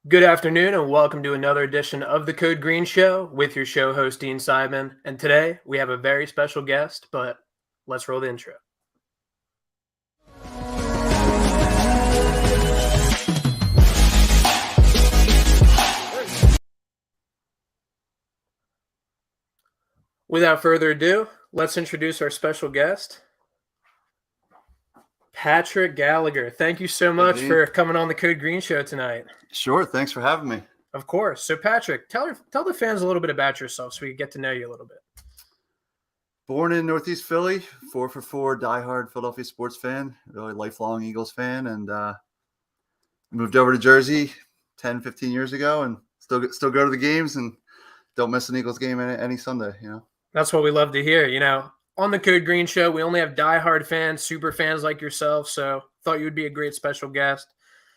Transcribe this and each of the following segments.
Good afternoon, and welcome to another edition of the Code Green Show with your show host, Dean Simon. And today we have a very special guest, but let's roll the intro. Without further ado, let's introduce our special guest, Patrick Gallagher. Thank you so much for coming on the Code Green Show tonight. Sure. Thanks for having me. Of course. So, Patrick, tell the fans a little bit about yourself so we can get to know you a little bit. Born in Northeast Philly, 4-for-4 diehard Philadelphia sports fan, really lifelong Eagles fan, and moved over to Jersey 10, 15 years ago, and still go to the games and don't miss an Eagles game any Sunday. That's what we love to hear. On the Code Green Show, we only have diehard fans, super fans like yourself, so thought you would be a great special guest.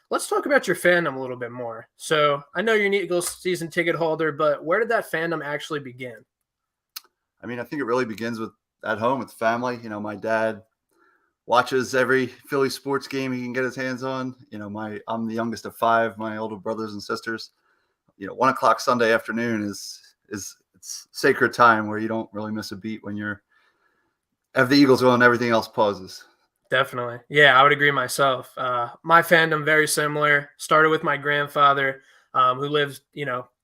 Let's talk about your fandom a little bit more. So I know you're an Eagles season ticket holder, but where did that fandom actually begin? I think it really begins at home with family. My dad watches every Philly sports game he can get his hands on. I'm the youngest of five, my older brothers and sisters. 1 o'clock Sunday afternoon is it's sacred time where you don't really miss a beat when you're have the Eagles on, everything else pauses. Definitely. Yeah, I would agree myself. My fandom, very similar. Started with my grandfather, who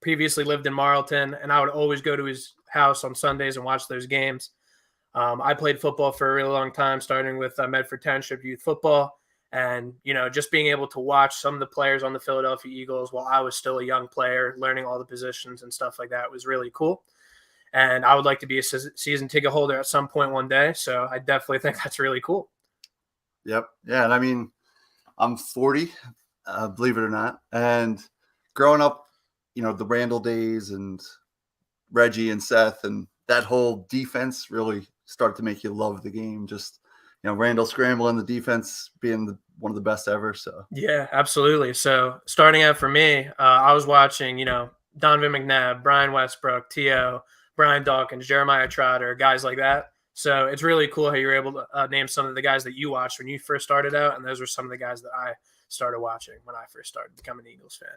previously lived in Marlton, and I would always go to his house on Sundays and watch those games. I played football for a really long time, starting with Medford Township Youth Football. And, just being able to watch some of the players on the Philadelphia Eagles while I was still a young player, learning all the positions and stuff like that was really cool. And I would like to be a season ticket holder at some point one day. So I definitely think that's really cool. Yep. Yeah. And I'm 40, believe it or not. And growing up, the Randall days and Reggie and Seth and that whole defense really started to make you love the game. Just, Randall scrambling, the defense being one of the best ever. So yeah, absolutely. So starting out for me, I was watching, Donovan McNabb, Brian Westbrook, T.O., Brian Dawkins, Jeremiah Trotter, guys like that. So it's really cool how you're able to name some of the guys that you watched when you first started out, and those were some of the guys that I started watching when I first started becoming an Eagles fan.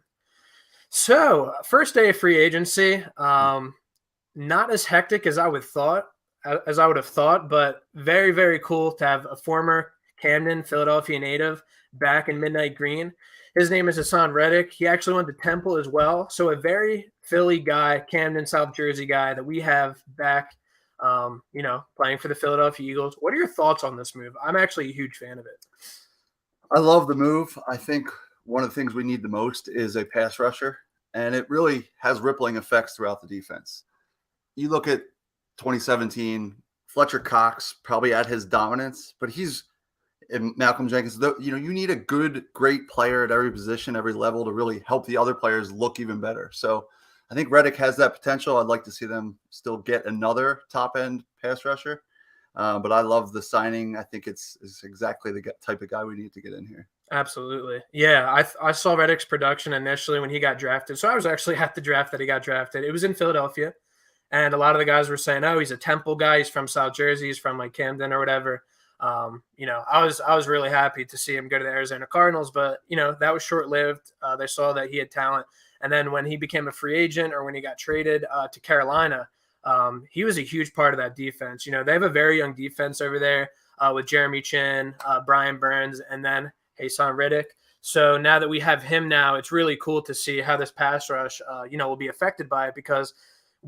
So first day of free agency, not as hectic as I would have thought, but very, very cool to have a former Camden, Philadelphia native back in Midnight Green. His name is Haason Reddick. He actually went to Temple as well. So a very Philly guy, Camden, South Jersey guy that we have back, playing for the Philadelphia Eagles. What are your thoughts on this move? I'm actually a huge fan of it. I love the move. I think one of the things we need the most is a pass rusher, and it really has rippling effects throughout the defense. You look at 2017, Fletcher Cox probably at his dominance, but and Malcolm Jenkins, you need a great player at every position, every level to really help the other players look even better. So I think Reddick has that potential. I'd like to see them still get another top-end pass rusher. But I love the signing. I think it's exactly the type of guy we need to get in here. Absolutely. Yeah, I saw Reddick's production initially when he got drafted. So I was actually at the draft that he got drafted. It was in Philadelphia. And a lot of the guys were saying, oh, he's a Temple guy. He's from South Jersey. He's from like Camden or whatever. I was really happy to see him go to the Arizona Cardinals, but that was short-lived. They saw that he had talent, and then when he became a free agent or when he got traded to Carolina, he was a huge part of that defense. They have a very young defense over there with Jeremy Chin, Brian Burns, and then Haason Reddick. So now that we have him now, it's really cool to see how this pass rush, will be affected by it because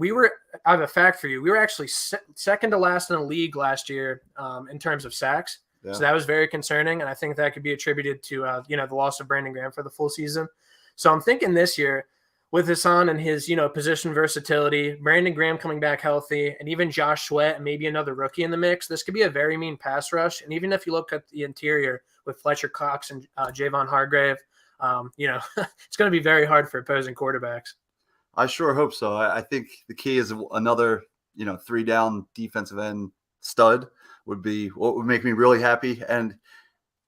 I have a fact for you. We were actually second to last in the league last year in terms of sacks. Yeah. So that was very concerning. And I think that could be attributed to, the loss of Brandon Graham for the full season. So I'm thinking this year with Haason and his, position versatility, Brandon Graham coming back healthy, and even Josh Sweat and maybe another rookie in the mix, this could be a very mean pass rush. And even if you look at the interior with Fletcher Cox and Javon Hargrave, it's going to be very hard for opposing quarterbacks. I sure hope so. I think the key is another, 3-down defensive end stud would be what would make me really happy. And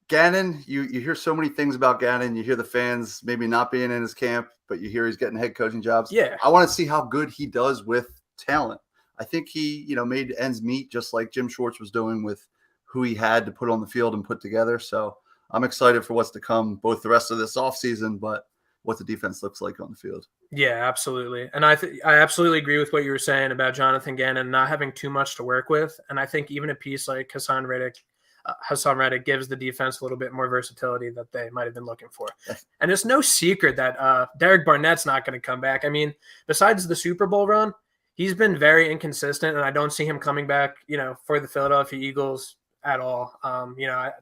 Gannon, you hear so many things about Gannon. You hear the fans maybe not being in his camp, but you hear he's getting head coaching jobs. Yeah. I want to see how good he does with talent. I think he, made ends meet just like Jim Schwartz was doing with who he had to put on the field and put together. So I'm excited for what's to come, both the rest of this offseason, but what the defense looks like on the field. Yeah, absolutely. And I absolutely agree with what you were saying about Jonathan Gannon not having too much to work with. And I think even a piece like Hassan Reddick gives the defense a little bit more versatility that they might have been looking for. And it's no secret that Derek Barnett's not going to come back. I mean, besides the Super Bowl run, he's been very inconsistent, and I don't see him coming back, for the Philadelphia Eagles at all.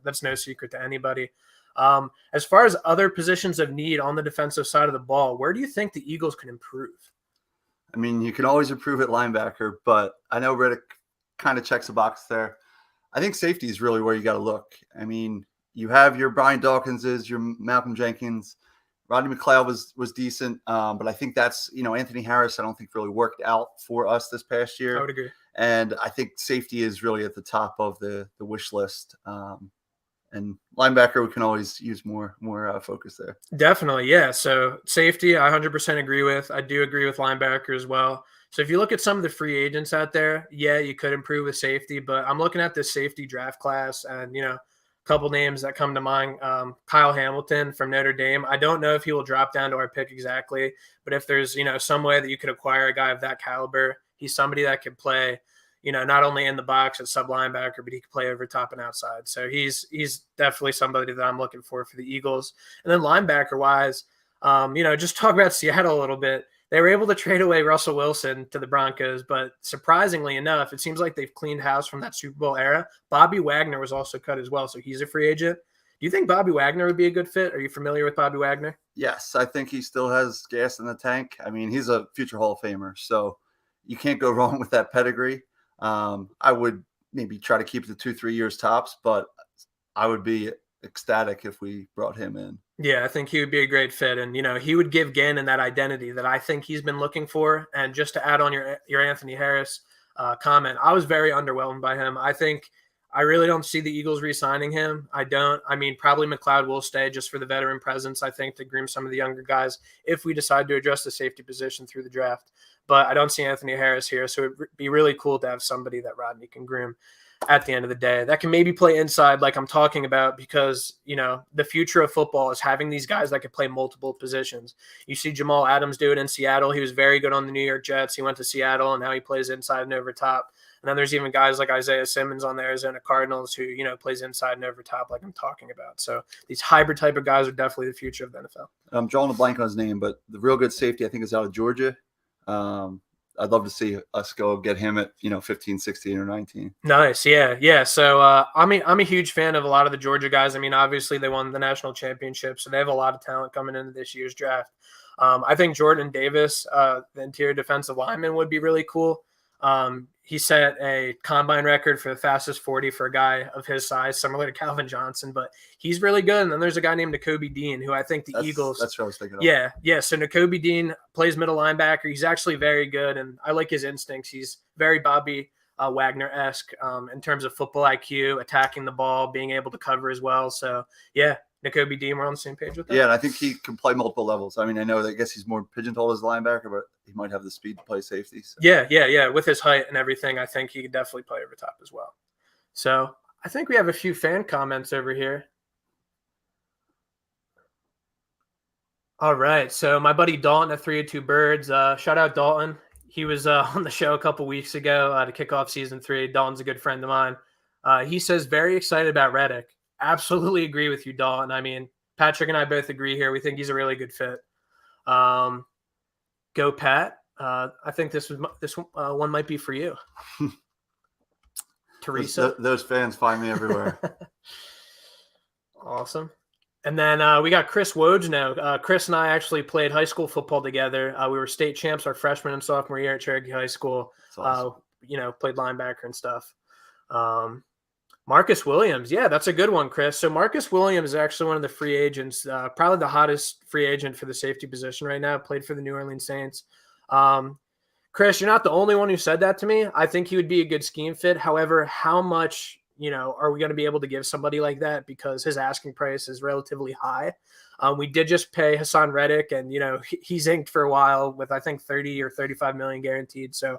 That's no secret to anybody. As far as other positions of need on the defensive side of the ball, where do you think the Eagles can improve? I mean, you can always improve at linebacker, but I know Reddick kind of checks a box there. I think safety is really where you got to look. I mean, you have your Brian Dawkinses, your Malcolm Jenkins. Rodney McLeod was decent, but I think that's, Anthony Harris, I don't think really worked out for us this past year. I would agree. And I think safety is really at the top of the wish list. And linebacker, we can always use more focus there. Definitely, yeah. So safety, I 100% agree with. I do agree with linebacker as well. So if you look at some of the free agents out there, yeah, you could improve with safety. But I'm looking at this safety draft class, and a couple names that come to mind. Kyle Hamilton from Notre Dame. I don't know if he will drop down to our pick exactly, but if there's some way that you could acquire a guy of that caliber, he's somebody that could play. Not only in the box at sub linebacker, but he can play over top and outside. So he's definitely somebody that I'm looking for the Eagles. And then linebacker wise, just talk about Seattle a little bit. They were able to trade away Russell Wilson to the Broncos, but surprisingly enough, it seems like they've cleaned house from that Super Bowl era. Bobby Wagner was also cut as well, so he's a free agent. Do you think Bobby Wagner would be a good fit? Are you familiar with Bobby Wagner? Yes, I think he still has gas in the tank. I mean, he's a future Hall of Famer, so you can't go wrong with that pedigree. I would maybe try to keep the 2-3 years tops, but I would be ecstatic if we brought him in. Yeah, I think he would be a great fit. And, he would give Gannon that identity that I think he's been looking for. And just to add on your Anthony Harris comment, I was very underwhelmed by him. I really don't see the Eagles re-signing him. I don't. I mean, probably McLeod will stay just for the veteran presence, I think, to groom some of the younger guys if we decide to address the safety position through the draft. But I don't see Anthony Harris here, so it'd be really cool to have somebody that Rodney can groom at the end of the day that can maybe play inside like I'm talking about, because, the future of football is having these guys that can play multiple positions. You see Jamal Adams do it in Seattle. He was very good on the New York Jets. He went to Seattle, and now he plays inside and over top. And then there's even guys like Isaiah Simmons on the Arizona Cardinals who, plays inside and over top like I'm talking about. So these hybrid type of guys are definitely the future of the NFL. I'm drawing a blank on his name, but the real good safety, I think, is out of Georgia. I'd love to see us go get him at, 15, 16, or 19. Nice. Yeah. So, I'm a huge fan of a lot of the Georgia guys. I mean, obviously they won the national championship, so they have a lot of talent coming into this year's draft. I think Jordan Davis, the interior defensive lineman, would be really cool. He set a combine record for the fastest 40 for a guy of his size, similar to Calvin Johnson, but he's really good. And then there's a guy named Nakobe Dean, who I think the Eagles. That's what I was thinking of. Yeah. So Nakobe Dean plays middle linebacker. He's actually very good, and I like his instincts. He's very Bobby Wagner-esque in terms of football IQ, attacking the ball, being able to cover as well. So, yeah. Nakobe Dean, we're on the same page with that. Yeah, and I think he can play multiple levels. I mean, I guess he's more pigeonholed as a linebacker, but he might have the speed to play safety. So. Yeah. With his height and everything, I think he could definitely play over top as well. So I think we have a few fan comments over here. All right. So my buddy Dalton at 302 Birds, shout out Dalton. He was on the show a couple weeks ago to kick off season 3. Dalton's a good friend of mine. He says, very excited about Reddick. Absolutely agree with you, Dalton. I mean, Patrick and I both agree here. We think he's a really good fit. Go Pat. I think this one might be for you. Teresa. Those fans find me everywhere. Awesome. And then we got Chris Wojno. Chris and I actually played high school football together. We were state champs our freshman and sophomore year at Cherokee High School. That's awesome. Played linebacker and stuff. Marcus Williams. Yeah, that's a good one, Chris. So Marcus Williams is actually one of the free agents, probably the hottest free agent for the safety position right now, played for the New Orleans Saints. Chris, you're not the only one who said that to me. I think he would be a good scheme fit. However, how much, are we going to be able to give somebody like that? Because his asking price is relatively high. We did just pay Hassan Reddick, and, he's inked for a while with, I think, 30 or 35 million guaranteed. So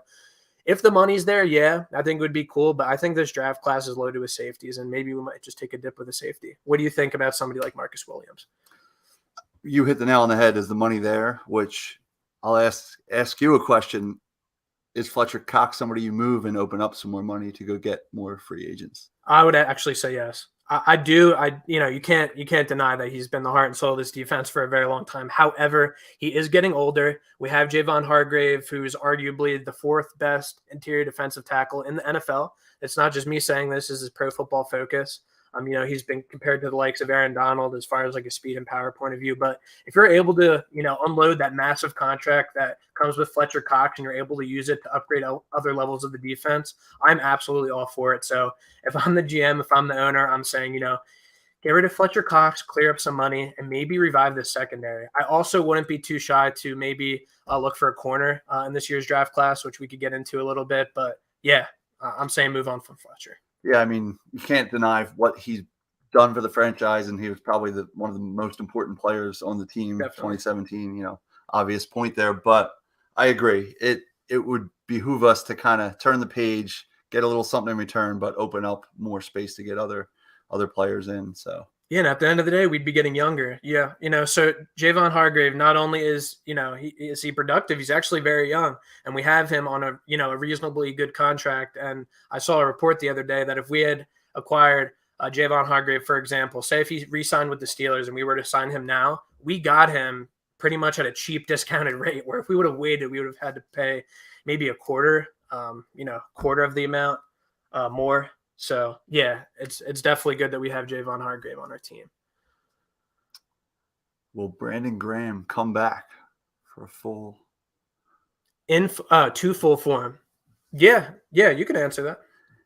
if the money's there, yeah, I think it would be cool. But I think this draft class is loaded with safeties, and maybe we might just take a dip with a safety. What do you think about somebody like Marcus Williams? you hit the nail on the head. Is the money there? Which I'll ask you a question. Is Fletcher Cox somebody you move and open up some more money to go get more free agents? I would actually say yes. I do. You can't deny that he's been the heart and soul of this defense for a very long time. However, he is getting older. We have Javon Hargrave, who's arguably the fourth best interior defensive tackle in the NFL. It's not just me saying this. This is Pro Football Focus. He's been compared to the likes of Aaron Donald as far as like a speed and power point of view. But if you're able to, unload that massive contract that comes with Fletcher Cox and you're able to use it to upgrade other levels of the defense, I'm absolutely all for it. So if I'm the GM, if I'm the owner, I'm saying, get rid of Fletcher Cox, clear up some money, and maybe revive this secondary. I also wouldn't be too shy to maybe look for a corner in this year's draft class, which we could get into a little bit. But yeah, I'm saying move on from Fletcher. Yeah, I mean, you can't deny what he's done for the franchise, and he was probably one of the most important players on the team. Definitely. 2017, obvious point there. But I agree. It would behoove us to kind of turn the page, get a little something in return, but open up more space to get other players in. So yeah, and at the end of the day, we'd be getting younger. Yeah, so Javon Hargrave, not only is he productive, he's actually very young, and we have him on a reasonably good contract. And I saw a report the other day that if we had acquired Javon Hargrave, for example, say if he re-signed with the Steelers and we were to sign him now, we got him pretty much at a cheap discounted rate. Where if we would have waited, we would have had to pay maybe a quarter of the amount more. So, yeah, it's definitely good that we have Javon Hargrave on our team. Will Brandon Graham come back for a full to full form? Yeah, you can answer that.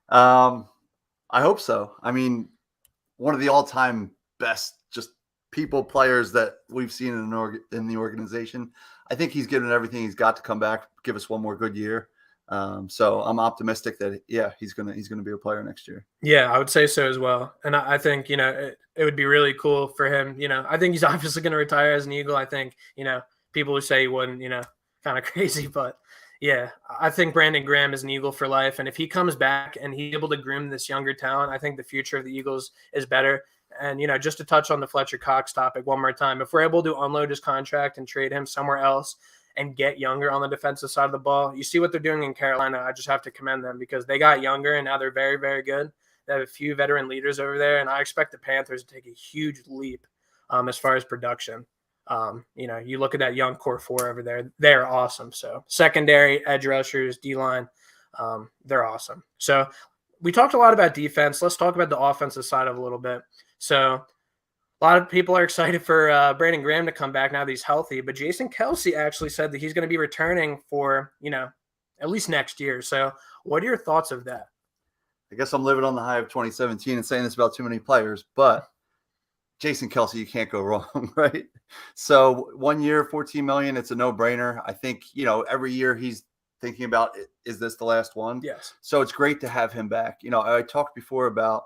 I hope so. I mean, one of the all-time best just players that we've seen in the organization. I think he's given everything he's got to come back, give us one more good year. So I'm optimistic that he's gonna be a player next year. Yeah, I would say so as well. And I think it would be really cool for him. I think he's obviously going to retire as an Eagle. I think people who say he wouldn't, kind of crazy, but yeah, I think Brandon Graham is an Eagle for life. And if he comes back and he's able to groom this younger talent, I think the future of the Eagles is better. And just to touch on the Fletcher Cox topic one more time, if we're able to unload his contract and trade him somewhere else and get younger on the defensive side of the ball. You see what they're doing in Carolina. I just have to commend them because they got younger and now they're very, very good. They have a few veteran leaders over there, and I expect the Panthers to take a huge leap as far as production. You look at that young core four over there. They're awesome. So secondary, edge rushers, D-line, they're awesome. So we talked a lot about defense. Let's talk about the offensive side of a little bit. So a lot of people are excited for Brandon Graham to come back now that he's healthy, but Jason Kelce actually said that he's going to be returning for, at least next year. So what are your thoughts of that? I guess I'm living on the high of 2017 and saying this about too many players, but Jason Kelce, you can't go wrong, right? So 1 year, $14 million, it's a no-brainer. I think, every year he's thinking about, is this the last one? Yes. So it's great to have him back. I talked before about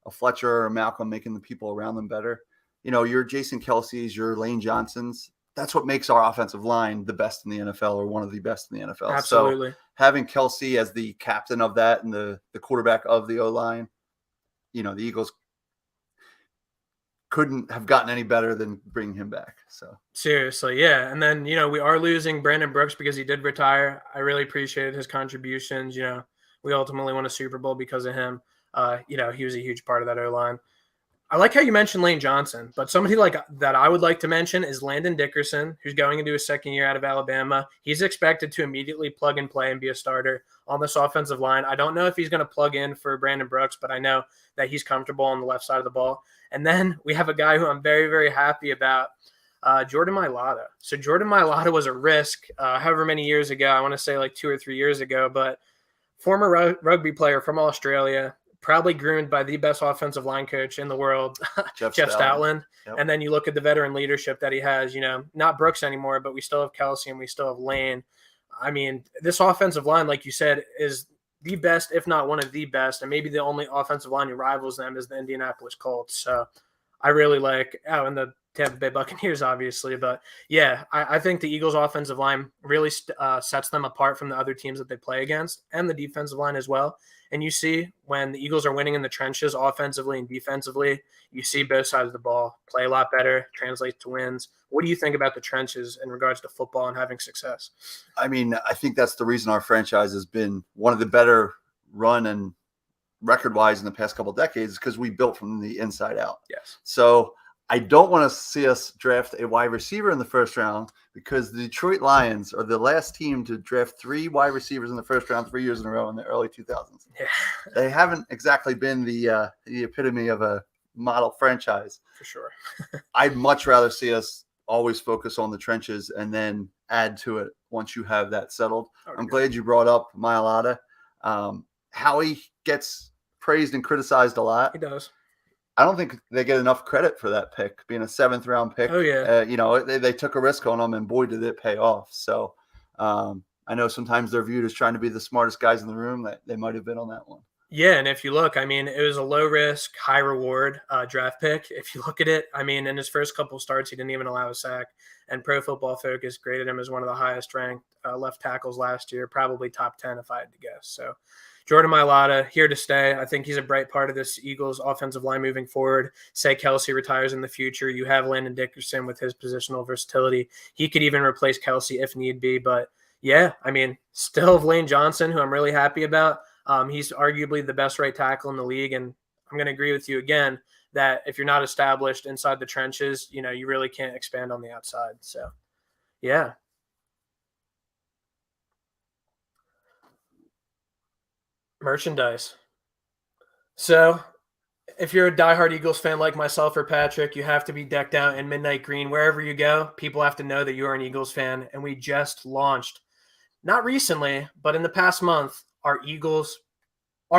a Fletcher or a Malcolm making the people around them better. Your Jason Kelce's, your Lane Johnson's, that's what makes our offensive line the best in the NFL or one of the best in the NFL. Absolutely. So having Kelce as the captain of that and the quarterback of the O-line, the Eagles couldn't have gotten any better than bringing him back. So seriously, yeah. And then, we are losing Brandon Brooks because he did retire. I really appreciated his contributions. We ultimately won a Super Bowl because of him. He was a huge part of that O-line. I like how you mentioned Lane Johnson, but somebody like that I would like to mention is Landon Dickerson, who's going into his second year out of Alabama. He's expected to immediately plug and play and be a starter on this offensive line. I don't know if he's going to plug in for Brandon Brooks, but I know that he's comfortable on the left side of the ball. And then we have a guy who I'm very, very happy about, Jordan Mailata. So Jordan Mailata was a risk however many years ago. I want to say like 2 or 3 years ago, but former rugby player from Australia, probably groomed by the best offensive line coach in the world, Jeff Stoutland. Yep. And then you look at the veteran leadership that he has, not Brooks anymore, but we still have Kelce and we still have Lane. I mean, this offensive line, like you said, is the best, if not one of the best, and maybe the only offensive line who rivals them is the Indianapolis Colts. So I really like – and the Tampa Bay Buccaneers, obviously. But yeah, I think the Eagles' offensive line really sets them apart from the other teams that they play against, and the defensive line as well. And you see when the Eagles are winning in the trenches, offensively and defensively, you see both sides of the ball play a lot better, translates to wins. What do you think about the trenches in regards to football and having success? I mean, I think that's the reason our franchise has been one of the better run and record-wise in the past couple of decades, because we built from the inside out. Yes. So I don't want to see us draft a wide receiver in the first round, because the Detroit Lions are the last team to draft 3 wide receivers in the first round 3 years in a row in the early 2000s. Yeah. They haven't exactly been the epitome of a model franchise. For sure. I'd much rather see us always focus on the trenches and then add to it once you have that settled. I'm glad you brought up Mailata. Howie gets praised and criticized a lot. He does. I don't think they get enough credit for that pick, being a 7th round pick. Oh, yeah. They took a risk on him, and boy, did it pay off. So I know sometimes they're viewed as trying to be the smartest guys in the room. That they might have been on that one. Yeah, and if you look, I mean, it was a low risk, high reward draft pick. If you look at it, I mean, in his first couple starts, he didn't even allow a sack. And Pro Football Focus graded him as one of the highest ranked left tackles last year, probably top 10 if I had to guess. So Jordan Mailata, here to stay. I think he's a bright part of this Eagles offensive line moving forward. Say Kelsey retires in the future. You have Landon Dickerson with his positional versatility. He could even replace Kelsey if need be. But yeah, I mean, still Lane Johnson, who I'm really happy about. He's arguably the best right tackle in the league. And I'm going to agree with you again that if you're not established inside the trenches, you really can't expand on the outside. So, yeah. Merchandise. So if you're a diehard Eagles fan like myself or Patrick, you have to be decked out in midnight green. Wherever you go, people have to know that you are an Eagles fan. And we just launched, not recently, but in the past month, our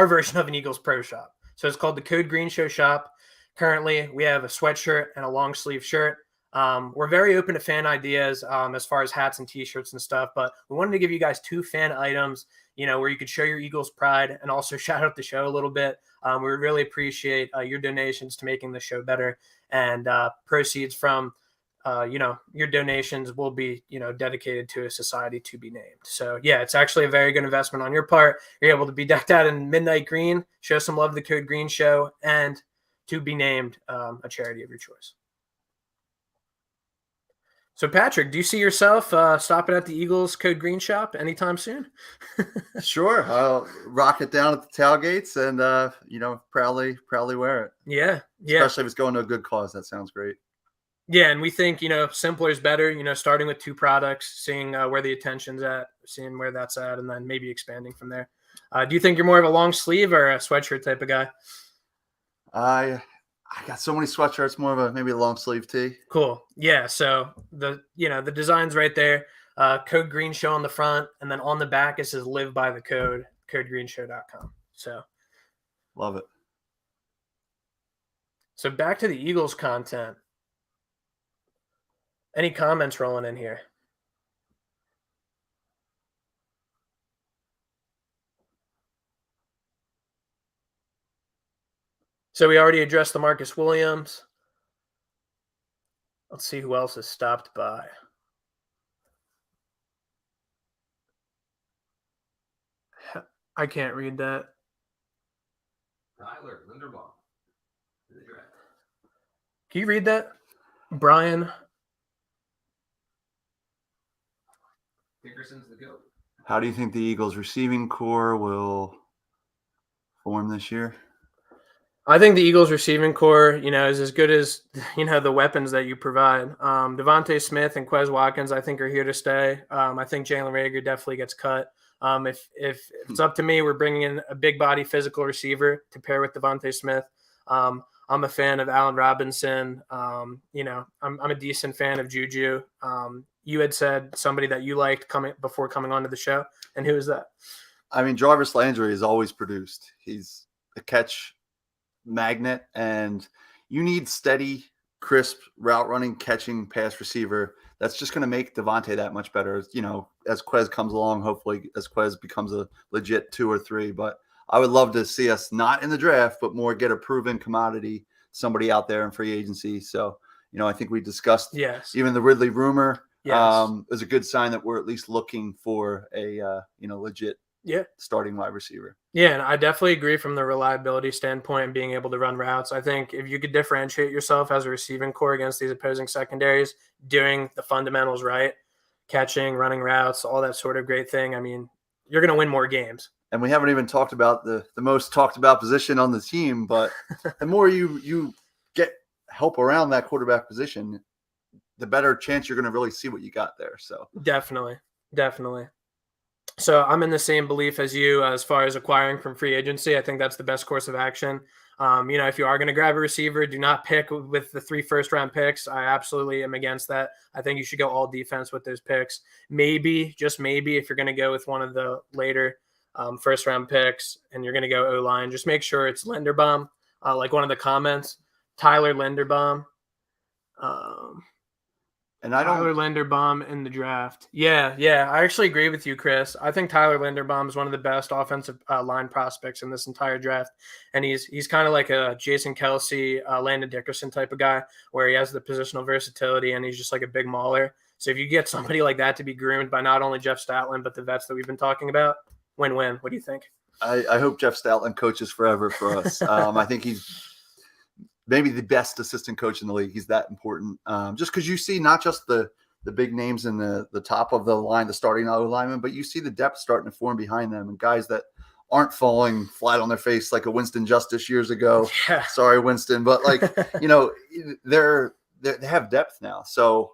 version of an Eagles Pro Shop. So it's called the Code Green Show Shop. Currently, we have a sweatshirt and a long sleeve shirt. We're very open to fan ideas as far as hats and t-shirts and stuff, but we wanted to give you guys 2 fan items, where you could show your Eagles pride and also shout out the show a little bit. We really appreciate your donations to making the show better, and proceeds from your donations will be, dedicated to a society to be named. So yeah, it's actually a very good investment on your part. You're able to be decked out in midnight green, show some love to the Code Green Show, and to be named a charity of your choice. So Patrick, do you see yourself stopping at the Eagles Code Green Shop anytime soon? Sure. I'll rock it down at the tailgates and, proudly wear it. Yeah. Especially if it's going to a good cause. That sounds great. Yeah, and we think, simpler is better, starting with 2 products, seeing where the attention's at, seeing where that's at, and then maybe expanding from there. Do you think you're more of a long sleeve or a sweatshirt type of guy? I got so many sweatshirts, more of maybe a long sleeve tee. Cool. Yeah, so the design's right there. Code Green Show on the front, and then on the back it says live by the code, codegreenshow.com. So love it. So back to the Eagles content. Any comments rolling in here? So we already addressed the Marcus Williams. Let's see who else has stopped by. I can't read that. Tyler Linderbaum. Can you read that? Brian. Dickerson's the GOAT. How do you think the Eagles receiving core will form this year? I think the Eagles receiving core, is as good as, the weapons that you provide. Devontae Smith and Quez Watkins, I think, are here to stay. I think Jaylen Reagor definitely gets cut. If it's up to me, we're bringing in a big body physical receiver to pair with Devontae Smith. I'm a fan of Allen Robinson. I'm a decent fan of Juju. You had said somebody that you liked before coming onto the show, and who is that? I mean, Jarvis Landry has always produced. He's a catch magnet, and you need steady, crisp route running, catching pass receiver. That's just going to make Devontae that much better. As Quez comes along, hopefully as Quez becomes a legit 2 or 3. But I would love to see us not in the draft, but more get a proven commodity, somebody out there in free agency. So, I think we discussed Yes. even the Ridley rumor Yes. is a good sign that we're at least looking for a legit starting wide receiver. Yeah, and I definitely agree from the reliability standpoint and being able to run routes. I think if you could differentiate yourself as a receiving core against these opposing secondaries, doing the fundamentals right, catching, running routes, all that sort of great thing, I mean, you're going to win more games. And we haven't even talked about the most talked about position on the team, but the more you get help around that quarterback position, the better chance you're going to really see what you got there. So Definitely. So I'm in the same belief as you as far as acquiring from free agency. I think that's the best course of action. If you are going to grab a receiver, do not pick with the 3 first-round picks. I absolutely am against that. I think you should go all defense with those picks. Maybe, just maybe, if you're going to go with one of the later first-round picks and you're going to go O-line, just make sure it's Linderbaum, like one of the comments, Tyler Linderbaum. Tyler Linderbaum in the draft. Yeah. I actually agree with you, Chris. I think Tyler Linderbaum is one of the best offensive line prospects in this entire draft. And he's kind of like a Jason Kelsey, Landon Dickerson type of guy where he has the positional versatility and he's just like a big mauler. So if you get somebody like that to be groomed by not only Jeff Stoutland, but the vets that we've been talking about, win-win. What do you think? I hope Jeff Stoutland coaches forever for us. I think he's maybe the best assistant coach in the league. He's that important. Just because you see not just the big names in the top of the line, the starting linemen, but you see the depth starting to form behind them and guys that aren't falling flat on their face like a Winston Justice years ago. Yeah. Sorry, Winston. But they have depth now. So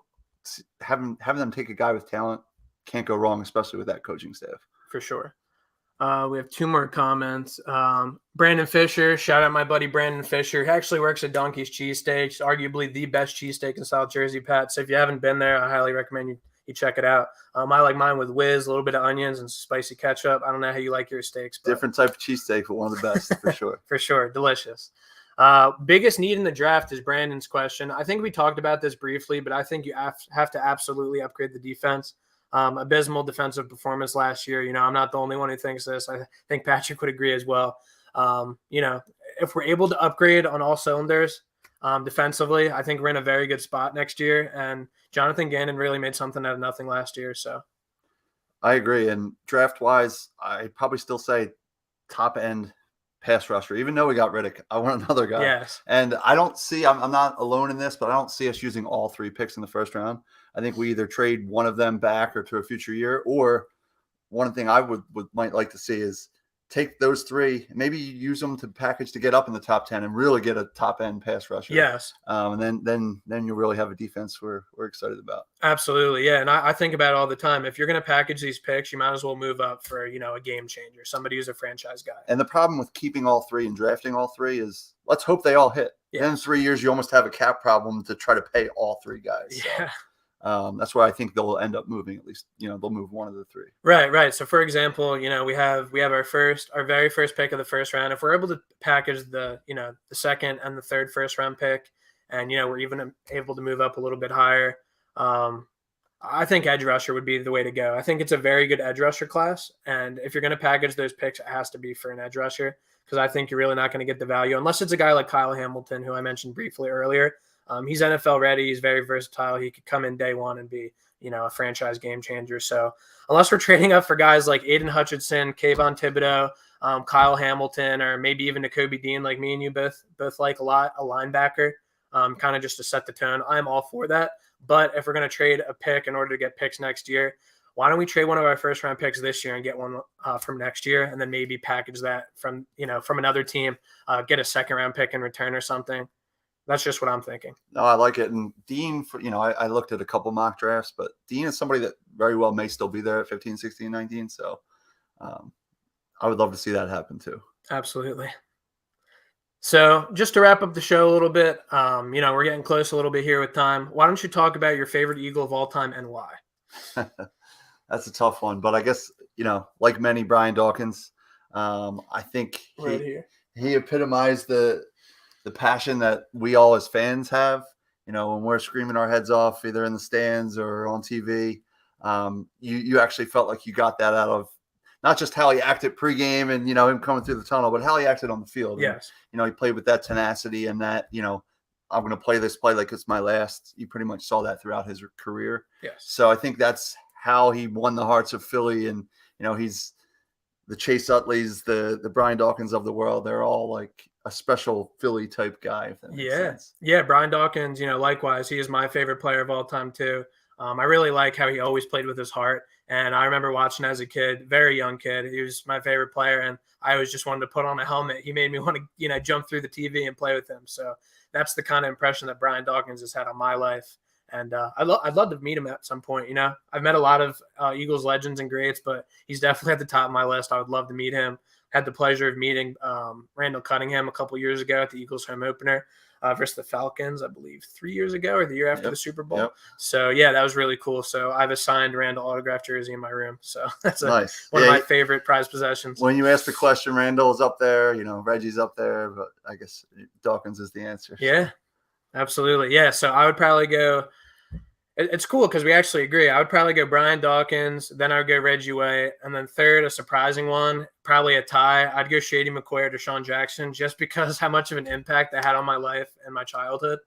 having them take a guy with talent can't go wrong, especially with that coaching staff. For sure. We have 2 more comments. Brandon Fisher, shout out my buddy Brandon Fisher. He actually works at Donkey's Cheesesteaks, arguably the best cheesesteak in South Jersey, Pat. So if you haven't been there, I highly recommend you check it out. I like mine with whiz, a little bit of onions and spicy ketchup. I don't know how you like your steaks. But... different type of cheesesteak, but one of the best for sure. For sure. Delicious. Biggest need in the draft is Brandon's question. I think we talked about this briefly, but I think you have to absolutely upgrade the defense. Abysmal defensive performance last year. I'm not the only one who thinks this. I think Patrick would agree as well. If we're able to upgrade on all cylinders defensively, I think we're in a very good spot next year. And Jonathan Gannon really made something out of nothing last year. So I agree. And draft-wise, I'd probably still say top-end pass rusher. Even though we got Riddick, I want another guy. Yes. And I don't see – I'm not alone in this, but I don't see us using all 3 picks in the first round. I think we either trade one of them back or to a future year, or one thing I might like to see is take those 3, maybe use them to package to get up in the top 10 and really get a top end pass rusher. Yes. And then you'll really have a defense we're excited about. Absolutely. Yeah. And I think about it all the time. If you're going to package these picks, you might as well move up for, a game changer, somebody who's a franchise guy. And the problem with keeping all 3 and drafting all 3 is let's hope they all hit. Yeah. Then in 3 years, you almost have a cap problem to try to pay all 3 guys. Yeah. So. That's why I think they'll end up moving. At least, they'll move one of the 3. Right. So, for example, we have our very first pick of the first round. If we're able to package the second and the third first round pick, and we're even able to move up a little bit higher, I think edge rusher would be the way to go. I think it's a very good edge rusher class, and if you're going to package those picks, it has to be for an edge rusher because I think you're really not going to get the value unless it's a guy like Kyle Hamilton, who I mentioned briefly earlier. He's NFL ready. He's very versatile. He could come in day one and be, a franchise game changer. So unless we're trading up for guys like Aiden Hutchinson, Kayvon Thibodeau, Kyle Hamilton, or maybe even Nakobe Dean, like me and you both like a lot, a linebacker, kind of just to set the tone. I'm all for that. But if we're going to trade a pick in order to get picks next year, why don't we trade one of our first round picks this year and get one from next year, and then maybe package that from another team, get a second round pick in return or something. That's just what I'm thinking. No, I like it. And Dean, I looked at a couple mock drafts, but Dean is somebody that very well may still be there at 15, 16, 19. So I would love to see that happen too. Absolutely. So just to wrap up the show a little bit, we're getting close a little bit here with time. Why don't you talk about your favorite Eagle of all time and why? That's a tough one. But I guess, like many, Brian Dawkins, I think he epitomized the passion that we all as fans have, when we're screaming our heads off, either in the stands or on TV, you actually felt like you got that out of not just how he acted pregame and, him coming through the tunnel, but how he acted on the field. Yes. And, he played with that tenacity and that, I'm going to play this play like it's my last. You pretty much saw that throughout his career. Yes. So I think that's how he won the hearts of Philly. And, he's the Chase Utleys, the Brian Dawkins of the world. They're all like a special Philly type guy, if that makes sense. Yeah. Brian Dawkins, likewise, he is my favorite player of all time too. I really like how he always played with his heart. And I remember watching as a kid, very young kid, he was my favorite player. And I always just wanted to put on a helmet. He made me want to, jump through the TV and play with him. So that's the kind of impression that Brian Dawkins has had on my life. And I'd love to meet him at some point. I've met a lot of Eagles legends and greats, but he's definitely at the top of my list. I would love to meet him. Had the pleasure of meeting Randall Cunningham a couple years ago at the Eagles home opener versus the Falcons, I believe 3 years ago or the year after the Super Bowl. Yep. So, yeah, that was really cool. So I've a signed Randall autograph jersey in my room. So that's nice. One of my favorite prized possessions. When you asked the question, Randall's up there, Reggie's up there, but I guess Dawkins is the answer. Yeah, absolutely. Yeah, so I would probably go – it's cool because we actually agree. I would probably go Brian Dawkins, then I would go Reggie White, and then third, a surprising one, probably a tie. I'd go Shady McCoy or Deshaun Jackson just because how much of an impact they had on my life and my childhood.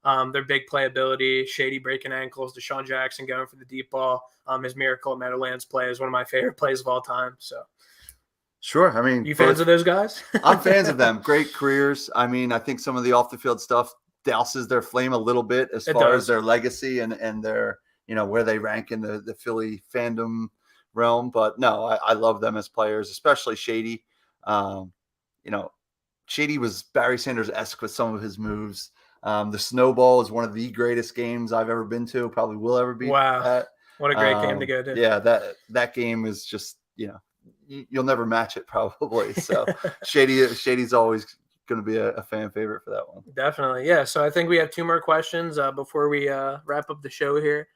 Their big playability, Shady breaking ankles, Deshaun Jackson going for the deep ball. His Miracle at Meadowlands play is one of my favorite plays of all time. So, sure. I mean, you fans of those guys? I'm fans of them. Great careers. I mean, I think some of the off the field stuff douses their flame a little bit as far as their legacy and their, where they rank in the Philly fandom realm. But no, I love them as players, especially Shady. Shady was Barry Sanders-esque with some of his moves. The snowball is one of the greatest games I've ever been to, probably will ever be. Wow. What a great game to go to. Yeah, that game is just, you'll never match it probably. So Shady's always going to be a fan favorite for that one. Definitely. Yeah. So I think we have two more questions before we wrap up the show here.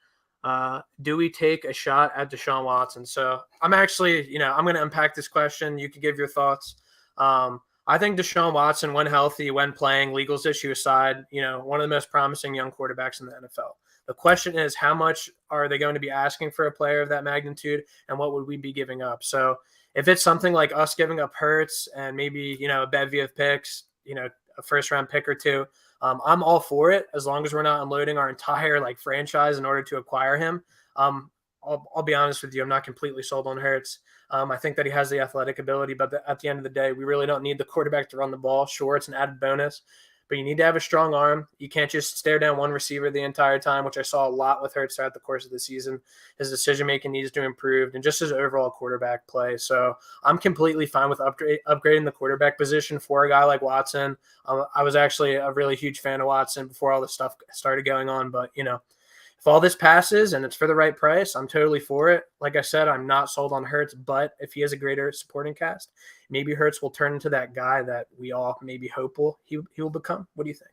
Do we take a shot at Deshaun Watson? So I'm actually, I'm going to unpack this question. You can give your thoughts. I think Deshaun Watson, when healthy, when playing, legals issue aside, one of the most promising young quarterbacks in the NFL. The question is, how much are they going to be asking for a player of that magnitude, and what would we be giving up? So if it's something like us giving up Hurts and maybe, a bevy of picks, a first-round pick or two, I'm all for it as long as we're not unloading our entire franchise in order to acquire him. I'll be honest with you, I'm not completely sold on Hurts. I think that he has the athletic ability, but at the end of the day, we really don't need the quarterback to run the ball. Sure, it's an added bonus, but you need to have a strong arm. You can't just stare down one receiver the entire time, which I saw a lot with Hurts throughout the course of the season. His decision-making needs to improve and just his overall quarterback play. So I'm completely fine with upgrading the quarterback position for a guy like Watson. I was actually a really huge fan of Watson before all this stuff started going on, but, if all this passes and it's for the right price, I'm totally for it. Like I said, I'm not sold on Hurts, but if he has a greater supporting cast, maybe Hurts will turn into that guy that we all maybe hope he will become. What do you think?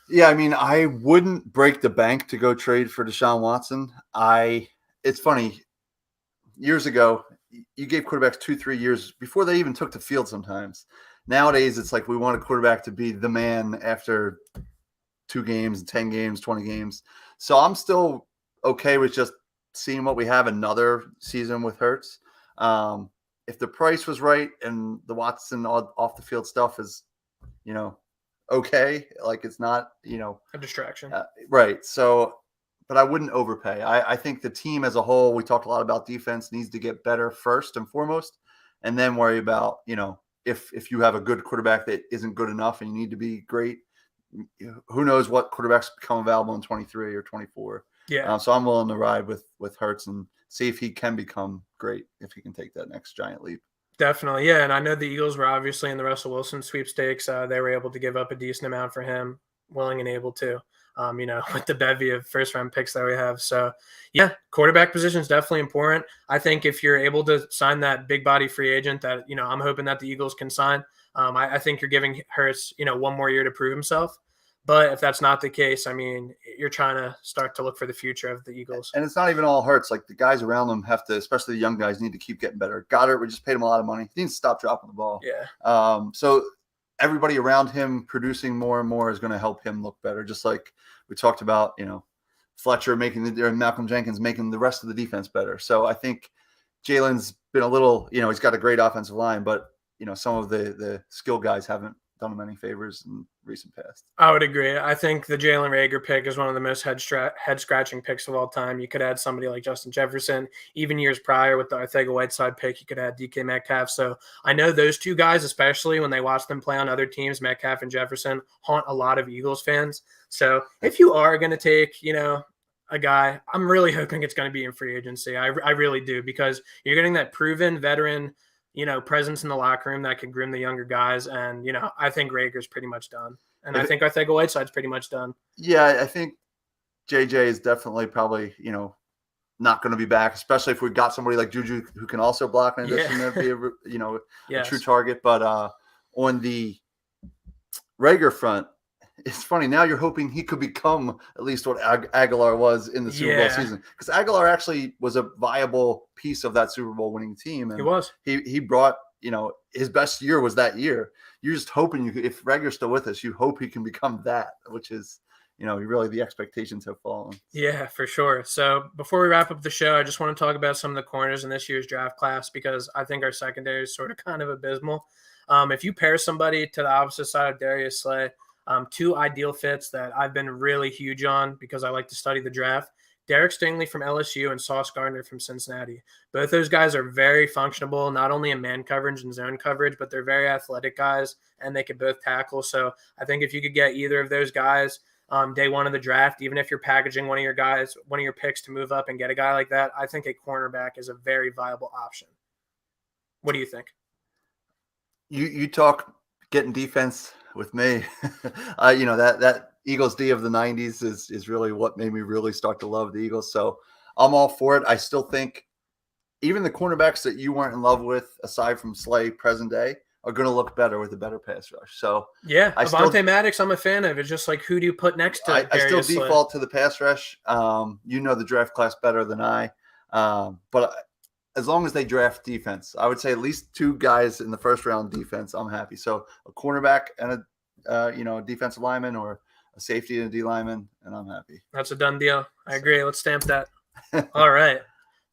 Yeah, I mean, I wouldn't break the bank to go trade for Deshaun Watson. It's funny. Years ago, you gave quarterbacks 2-3 years before they even took the field sometimes. Nowadays, it's like we want a quarterback to be the man after 2 games, 10 games, 20 games. So I'm still okay with just seeing what we have another season with Hurts. If the price was right and the Watson off the field stuff is, okay, it's not, a distraction. Right. So, but I wouldn't overpay. I think the team as a whole, we talked a lot about defense, needs to get better first and foremost, and then worry about, if you have a good quarterback that isn't good enough and you need to be great, who knows what quarterbacks become available in 23 or 24. Yeah. So I'm willing to ride with Hurts and see if he can become great, if he can take that next giant leap. Definitely. Yeah. And I know the Eagles were obviously in the Russell Wilson sweepstakes. They were able to give up a decent amount for him, willing and able to, with the bevy of first round picks that we have. So yeah, quarterback position is definitely important. I think if you're able to sign that big body free agent that, I'm hoping that the Eagles can sign, I think you're giving Hurts, one more year to prove himself. But if that's not the case, I mean, you're trying to start to look for the future of the Eagles. And it's not even all Hurts. The guys around them have to, especially the young guys, need to keep getting better. Goddard, we just paid him a lot of money. He needs to stop dropping the ball. Yeah. So everybody around him producing more and more is going to help him look better. Just like we talked about, Fletcher or Malcolm Jenkins making the rest of the defense better. So I think Jaylen's been a little, he's got a great offensive line, but some of the skill guys haven't done him any favors in recent past. I would agree. I think the Jaylen Reagor pick is one of the most head-scratching picks of all time. You could add somebody like Justin Jefferson. Even years prior with the Arcega-Whiteside pick, you could add DK Metcalf. So I know those two guys, especially when they watch them play on other teams, Metcalf and Jefferson, haunt a lot of Eagles fans. So if you are going to take, a guy, I'm really hoping it's going to be in free agency. I really do, because you're getting that proven veteran presence in the locker room that can groom the younger guys. And, I think Rager's pretty much done. And I think Arcega-Whiteside's pretty much done. Yeah, I think JJ is definitely probably, not going to be back, especially if we've got somebody like Juju who can also block in addition to be a true target. But on the Reagor front, it's funny. Now you're hoping he could become at least what Aguilar was in the Super Bowl season, because Aguilar actually was a viable piece of that Super Bowl winning team. And he was. He brought, his best year was that year. You're just hoping if Reagor's still with us, you hope he can become that, which is, really the expectations have fallen. Yeah, for sure. So before we wrap up the show, I just want to talk about some of the corners in this year's draft class, because I think our secondary is sort of kind of abysmal. If you pair somebody to the opposite side of Darius Slay, two ideal fits that I've been really huge on because I like to study the draft: Derek Stingley from LSU and Sauce Gardner from Cincinnati. Both those guys are very functional, not only in man coverage and zone coverage, but they're very athletic guys, and they can both tackle. So I think if you could get either of those guys day one of the draft, even if you're packaging one of your picks to move up and get a guy like that, I think a cornerback is a very viable option. What do you think? You talk getting defense with me. That Eagles D of the 90s is really what made me really start to love the Eagles. So I'm all for it. I still think even the cornerbacks that you weren't in love with, aside from Slay present day, are going to look better with a better pass rush. So yeah, Avonte Maddox, I'm a fan of. It's just like, who do you put next to I still default to the pass rush. The draft class better than I. But as long as they draft defense, I would say at least two guys in the first round defense, I'm happy. So a cornerback and a defensive lineman, or a safety and a D lineman, and I'm happy. That's a done deal. I agree. Let's stamp that. All right.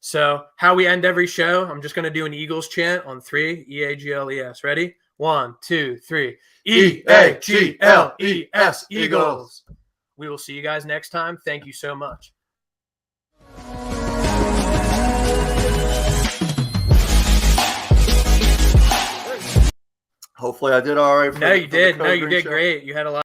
So how we end every show, I'm just going to do an Eagles chant on 3, E-A-G-L-E-S. Ready? 1, 2, 3. E-A-G-L-E-S, Eagles. We will see you guys next time. Thank you so much. Hopefully I did all right. No, you did. No, you did great. You had a lot.